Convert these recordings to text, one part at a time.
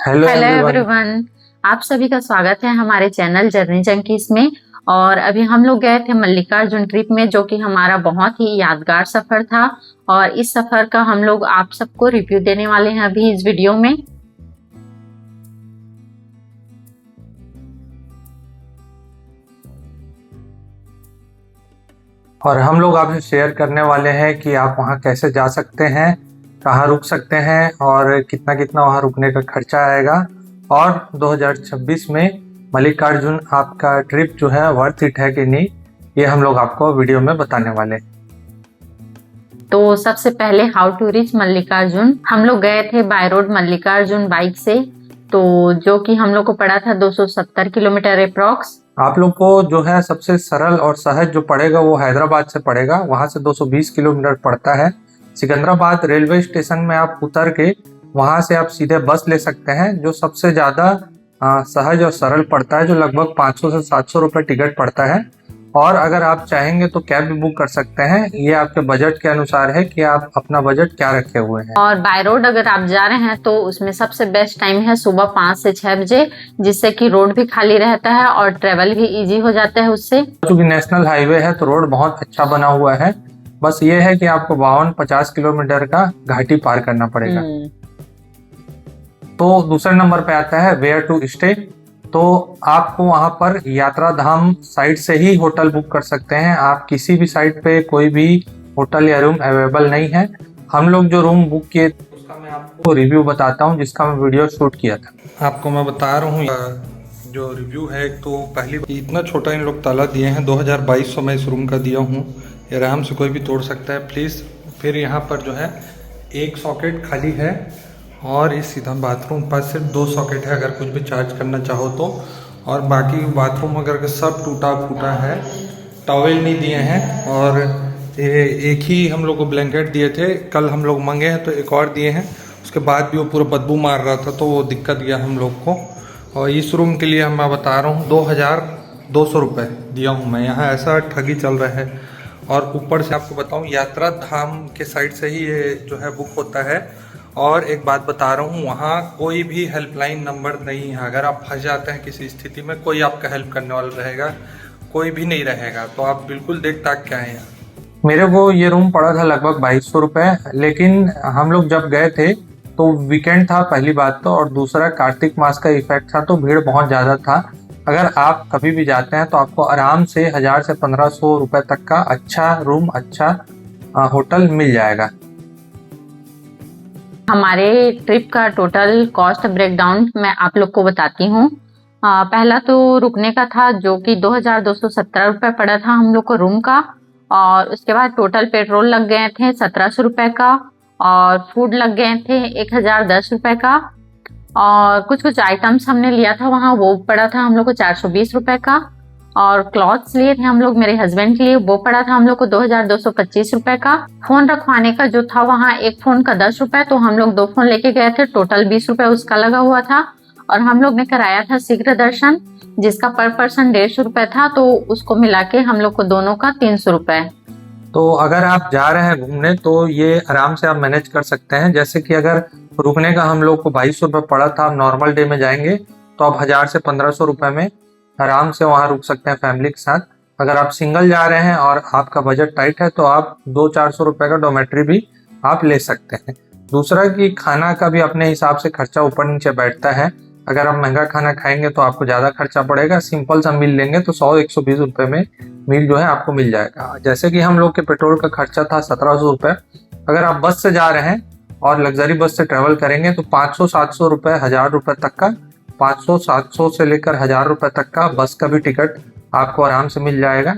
Hello hello everyone. Everyone. आप सभी का स्वागत है हमारे चैनल जर्नी जंकीस में। और अभी हम लोग गए थे मल्लिकार्जुन ट्रिप में, जो कि हमारा बहुत ही यादगार सफर था। और इस सफर का हम लोग आप सबको रिव्यू देने वाले हैं अभी इस वीडियो में। और हम लोग आपसे शेयर करने वाले हैं कि आप वहाँ कैसे जा सकते हैं, कहाँ रुक सकते हैं और कितना कितना वहाँ रुकने का खर्चा आएगा। और 2026 में मल्लिकार्जुन आपका ट्रिप जो है वर्थ इट है कि नहीं, ये हम लोग आपको वीडियो में बताने वाले हैं। तो सबसे पहले हाउ टू रीच मल्लिकार्जुन। हम लोग गए थे बाय रोड मल्लिकार्जुन बाइक से, तो जो कि हम लोग को पड़ा था 270 किलोमीटर अप्रॉक्स। आप लोग को जो है सबसे सरल और सहज जो पड़ेगा वो हैदराबाद से पड़ेगा। वहाँ से 220 किलोमीटर पड़ता है। सिकंदराबाद रेलवे स्टेशन में आप उतर के वहाँ से आप सीधे बस ले सकते हैं, जो सबसे ज़्यादा सहज और सरल पड़ता है, जो लगभग 500 से 700 रुपये टिकट पड़ता है। और अगर आप चाहेंगे तो कैब भी बुक कर सकते हैं। ये आपके बजट के अनुसार है कि आप अपना बजट क्या रखे हुए हैं। और बाय रोड अगर आप जा रहे हैं तो उसमें सबसे बेस्ट टाइम है सुबह 5 से 6 बजे, जिससे कि रोड भी खाली रहता है और ट्रेवल भी इजी हो जाता है उससे। क्योंकि नेशनल हाईवे है तो रोड बहुत अच्छा बना हुआ है। बस ये है कि आपको 52-50 किलोमीटर का घाटी पार करना पड़ेगा। तो दूसरे नंबर पे आता है वेयर टू स्टे। तो आपको वहां पर यात्रा धाम साइट से ही होटल बुक कर सकते हैं। आप किसी भी साइट पे कोई भी होटल या रूम अवेलेबल नहीं है। हम लोग जो रूम बुक किए उसका मैं आपको रिव्यू बताता हूँ, जिसका मैं वीडियो शूट किया था। आपको मैं बता रहा हूँ जो रिव्यू है। तो पहली इतना छोटा इन लोग ताला दिए हैं, 2200 मैं इस रूम का दिया हूँ। आराम से कोई भी तोड़ सकता है प्लीज़। फिर यहाँ पर जो है एक सॉकेट खाली है और इस सीधा बाथरूम पर सिर्फ 2 सॉकेट है, अगर कुछ भी चार्ज करना चाहो तो। और बाकी बाथरूम अगर सब टूटा फूटा है। टॉवेल नहीं दिए हैं और एक ही हम लोग को ब्लैंकेट दिए थे। कल हम लोग मंगे हैं तो एक और दिए हैं। उसके बाद भी वो पूरा बदबू मार रहा था तो वो दिक्कत गया हम लोग को। और इस रूम के लिए मैं बता रहा हूँ 2200 रुपये दिया हूँ मैं। यहाँ ऐसा ठगी चल रहा है। और ऊपर से आपको बताऊँ, यात्रा धाम के साइड से ही ये जो है बुक होता है। और एक बात बता रहा हूँ, वहाँ कोई भी हेल्पलाइन नंबर नहीं है। अगर आप फंस जाते हैं किसी स्थिति में, कोई आपका हेल्प करने वाला रहेगा कोई भी नहीं रहेगा। तो आप बिल्कुल देख ताक के आए यहाँ। मेरे को ये रूम पड़ा था लगभग 2200 रुपये। लेकिन हम लोग जब गए थे तो वीकेंड था पहली बात तो, और दूसरा कार्तिक मास का इफेक्ट था तो भीड़ बहुत ज़्यादा था। अगर आप कभी भी जाते हैं तो आपको आराम से 1000 से 1500 रुपये तक का अच्छा रूम, अच्छा होटल मिल जाएगा। हमारे ट्रिप का टोटल कॉस्ट ब्रेकडाउन मैं आप लोग को बताती हूँ। पहला तो रुकने का था, जो कि 2270 रुपये पड़ा था हम लोग को रूम का। और उसके बाद टोटल पेट्रोल लग गए थे 1700 रुपये का। और फूड लग गए थे 1010 रुपये का। और कुछ कुछ आइटम्स हमने लिया था वहाँ, वो पड़ा था हम लोग को 420 रुपये का। और क्लॉथ्स लिए थे हम लोग मेरे हस्बैंड के लिए, वो पड़ा था हम लोग को 2225 रुपए का। फोन रखवाने का जो था वहाँ, एक फोन का 10 रुपए, तो हम लोग 2 फोन लेके गए थे, टोटल 20 रुपए उसका लगा हुआ था। और हम लोग ने कराया था शीघ्र दर्शन, जिसका पर पर्सन 150 रुपए था, तो उसको मिला के हम लोग को दोनों का 300 रुपए। तो अगर आप जा रहे हैं घूमने तो ये आराम से आप मैनेज कर सकते हैं। जैसे कि अगर रुकने का हम लोग को 2200 रुपये पड़ा था, आप नॉर्मल डे में जाएंगे तो आप 1000 से 1500 रुपये में आराम से वहाँ रुक सकते हैं फैमिली के साथ। अगर आप सिंगल जा रहे हैं और आपका बजट टाइट है तो आप 200-400 रुपये का डोमेट्री भी आप ले सकते हैं। दूसरा कि खाना का भी अपने हिसाब से खर्चा ऊपर नीचे बैठता है। अगर आप महंगा खाना खाएंगे तो आपको ज़्यादा खर्चा पड़ेगा। सिंपल सा मील लेंगे तो 100-120 रुपये में मील जो है आपको मिल जाएगा। जैसे कि हम लोग के पेट्रोल का खर्चा था 1700 रुपये। अगर आप बस से जा रहे हैं और लग्जरी बस से ट्रेवल करेंगे तो 500-700 रुपये, 1000 रुपये तक का, 500-700 से लेकर 1000 रुपये तक का बस का भी टिकट आपको आराम से मिल जाएगा।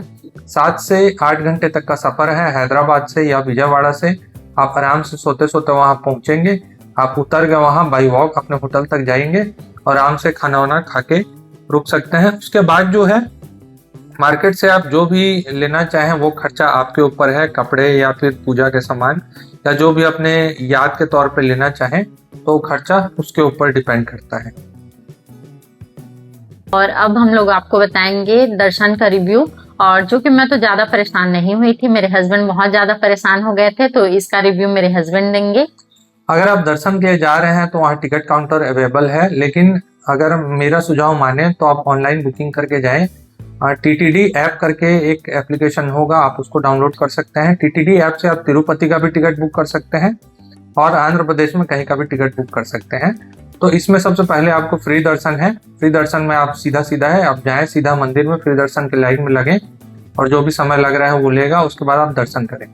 7 से 8 घंटे तक का सफ़र है हैदराबाद से या विजयवाड़ा से। आप आराम से सोते सोते वहाँ पहुँचेंगे। आप उतर के वहाँ बाई वॉक अपने होटल तक जाएंगे और आराम से खाना वाना खा के रुक सकते हैं। उसके बाद जो है मार्केट से आप जो भी लेना चाहें वो खर्चा आपके ऊपर है। कपड़े या फिर पूजा के सामान या जो भी अपने याद के तौर पे लेना चाहें तो खर्चा उसके ऊपर डिपेंड करता है। और अब हम लोग आपको बताएंगे दर्शन का रिव्यू। और जो कि मैं तो ज्यादा परेशान नहीं हुई थी, मेरे हस्बैंड बहुत ज्यादा परेशान हो गए थे, तो इसका रिव्यू मेरे हस्बैंड देंगे। अगर आप दर्शन के लिए जा रहे हैं तो वहाँ टिकट काउंटर अवेलेबल है, लेकिन अगर मेरा सुझाव माने तो आप ऑनलाइन बुकिंग करके जाएं। टीटीडी ऐप करके एक एप्लीकेशन होगा, आप उसको डाउनलोड कर सकते हैं। टीटीडी ऐप से आप तिरुपति का भी टिकट बुक कर सकते हैं और आंध्र प्रदेश में कहीं का भी टिकट बुक कर सकते हैं। तो इसमें सबसे पहले आपको फ्री दर्शन है। फ्री दर्शन में आप सीधा है, आप जाएं सीधा मंदिर में, फ्री दर्शन की लाइन में लगें और जो भी समय लग रहा है वो लेगा, उसके बाद आप दर्शन करें।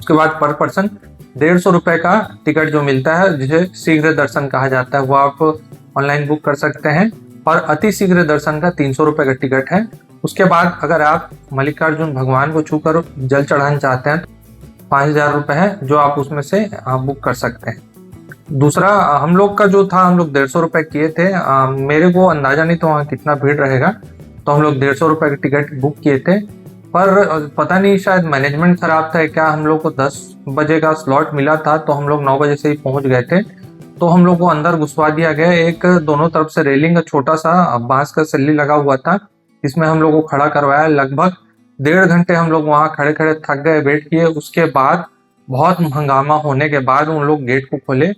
उसके बाद पर पर्सन 150 रुपए का टिकट जो मिलता है, जिसे शीघ्र दर्शन कहा जाता है, वो आप ऑनलाइन बुक कर सकते हैं। और अति शीघ्र दर्शन का 300 रुपए का टिकट है। उसके बाद अगर आप मल्लिकार्जुन भगवान को छूकर जल चढ़ाना चाहते हैं, 5000 रुपए है जो आप उसमें से बुक कर सकते हैं। दूसरा, हम लोग का जो था, हम लोग 150 रुपए किए थे। मेरे को अंदाजा नहीं था वहाँ कितना भीड़ रहेगा, तो हम लोग 150 रुपए का टिकट बुक किए थे। पर पता नहीं, शायद मैनेजमेंट खराब था क्या, हम लोग को 10 बजे का स्लॉट मिला था तो हम लोग 9 बजे से ही पहुंच गए थे। तो हम लोग को अंदर घुसवा दिया गया। एक दोनों तरफ से रेलिंग का छोटा सा बांस का सल्ली लगा हुआ था, इसमें हम लोग को खड़ा करवाया। लगभग 1.5 घंटे हम लोग वहां खड़े खड़े थक गए, वेट किए। उसके बाद बहुत हंगामा होने के बाद उन लोग गेट को खोले।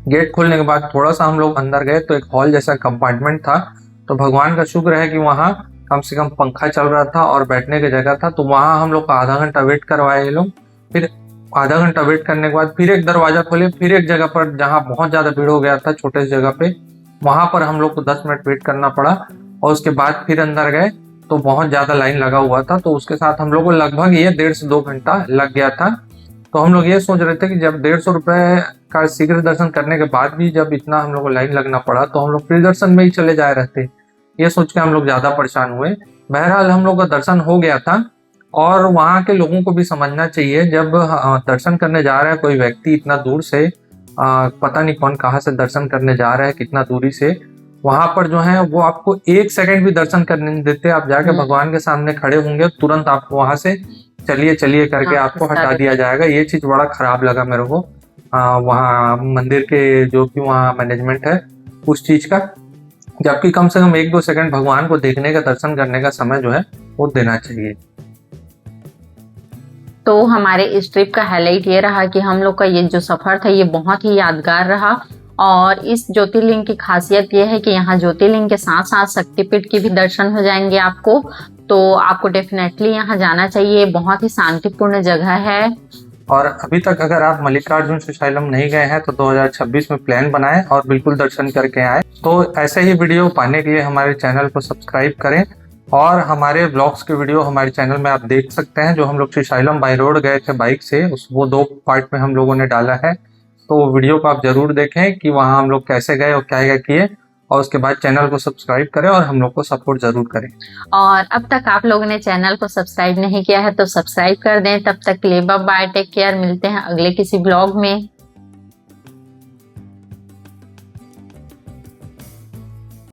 गेट खोलने के बाद थोड़ा सा हम लोग अंदर गए तो एक हॉल जैसा कंपार्टमेंट था। तो भगवान का शुक्र है कि वहाँ कम से कम पंखा चल रहा था और बैठने की जगह था। तो वहाँ हम लोग का आधा घंटा वेट करवाए ये लोग। फिर आधा घंटा वेट करने के बाद फिर एक दरवाजा खोले, फिर एक जगह पर जहाँ बहुत ज्यादा भीड़ हो गया था, छोटे से जगह पे, वहां पर हम लोग को 10 मिनट वेट करना पड़ा। और उसके बाद फिर अंदर गए तो बहुत ज्यादा लाइन लगा हुआ था। तो उसके साथ हम लोग को लगभग ये 1.5 से 2 घंटा लग गया था। तो हम लोग ये सोच रहे थे कि जब 150 रुपए का शीघ्र दर्शन करने के बाद भी जब इतना हम लोग को लाइन लगना पड़ा, तो हम लोग फ्री दर्शन में ही चले जा रहे थे। ये सोच के हम लोग ज्यादा परेशान हुए। बहरहाल हम लोग का दर्शन हो गया था। और वहाँ के लोगों को भी समझना चाहिए, जब दर्शन करने जा रहा है कोई व्यक्ति इतना दूर से, पता नहीं कौन कहाँ से दर्शन करने जा रहा है, कितना दूरी से, वहां पर जो है वो आपको 1 सेकंड भी दर्शन करने नहीं देते। आप जाके भगवान के सामने खड़े होंगे, तुरंत आपको वहां से चलिए चलिए करके आपको हटा दिया जाएगा। ये चीज बड़ा खराब लगा मेरे को, वहाँ मंदिर के जो भी वहाँ मैनेजमेंट है उस चीज का। जबकि कम से कम 1-2 सेकंड भगवान को देखने का, दर्शन करने का समय जो है वो देना चाहिए। तो हमारे इस ट्रिप का हाईलाइट ये रहा कि हम लोग का ये जो सफर था ये बहुत ही यादगार रहा। और इस ज्योतिर्लिंग की खासियत ये है कि यहाँ ज्योतिर्लिंग के साथ साथ शक्तिपीठ की भी दर्शन हो जाएंगे आपको। तो आपको डेफिनेटली यहाँ जाना चाहिए, बहुत ही शांतिपूर्ण जगह है। और अभी तक अगर आप मल्लिकार्जुन श्रीशैलम नहीं गए हैं तो 2026 में प्लान बनाएं और बिल्कुल दर्शन करके आए। तो ऐसे ही वीडियो पाने के लिए हमारे चैनल को सब्सक्राइब करें। और हमारे ब्लॉग्स के वीडियो हमारे चैनल में आप देख सकते हैं। जो हम लोग श्रीशैलम बाई रोड गए थे बाइक से, वो 2 पार्ट में हम लोगों ने डाला है। तो वो वीडियो को आप जरूर देखें कि वहाँ हम लोग कैसे गए और क्या क्या किए। और उसके बाद चैनल को सब्सक्राइब करें और हम लोग को सपोर्ट जरूर करें। और अब तक आप लोगों ने चैनल को सब्सक्राइब नहीं किया है तो सब्सक्राइब कर दें। तब तक के लिए बाय बाय, टेक केयर। मिलते हैं अगले किसी ब्लॉग में।